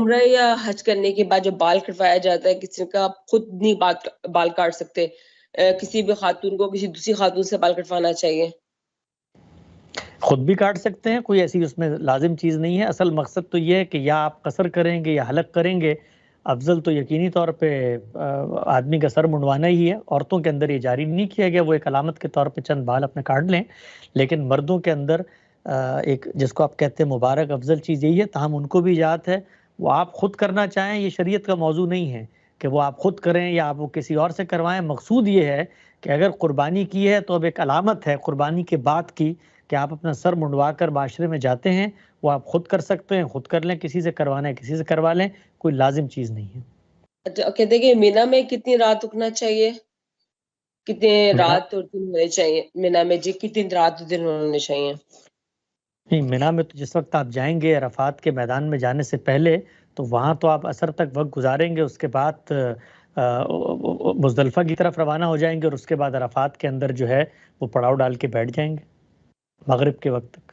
عمرہ یا حج کرنے کے بعد جو بال کٹوایا جاتا ہے، کسی کا خود نہیں بال کاٹ سکتے، کسی بھی خاتون کو کسی دوسری خاتون سے بال کٹوانا چاہیے؟ خود بھی کاٹ سکتے ہیں، کوئی ایسی اس میں لازم چیز نہیں ہے. اصل مقصد تو یہ ہے کہ یا آپ قصر کریں گے یا حلق کریں گے. افضل تو یقینی طور پہ آدمی کا سر منڈوانا ہی ہے. عورتوں کے اندر یہ جاری نہیں کیا گیا، وہ ایک علامت کے طور پہ چند بال اپنے کاٹ لیں. لیکن مردوں کے اندر ایک جس کو آپ کہتے ہیں مبارک افضل چیز یہی ہے، تاہم ان کو بھی اجازت ہے وہ آپ خود کرنا چاہیں. یہ شریعت کا موضوع نہیں ہے کہ وہ آپ خود کریں یا آپ وہ کسی اور سے کروائیں. مقصود یہ ہے کہ اگر قربانی کی ہے تو اب ایک علامت ہے قربانی کے بعد کی کہ آپ اپنا سر منڈوا کر معاشرے میں جاتے ہیں. وہ آپ خود کر سکتے ہیں، خود کر لیں، کسی سے کروانا ہے کسی سے کروا لیں، کوئی لازم چیز نہیں ہے. اچھا، کہتے ہیں کہ مینا میں کتنی رات رکنا چاہیے، کتنے مینا رات اور دن ہونے چاہیے مینا میں؟ جی کتنی رات اور دن ہونے چاہیے؟ نہیں، مینا میں تو جس وقت آپ جائیں گے عرفات کے میدان میں جانے سے پہلے تو وہاں تو آپ عصر تک وقت گزاریں گے. اس کے بعد مزدلفہ کی طرف روانہ ہو جائیں گے اور اس کے بعد عرفات کے اندر جو ہے وہ پڑاؤ ڈال کے بیٹھ جائیں گے مغرب کے وقت تک.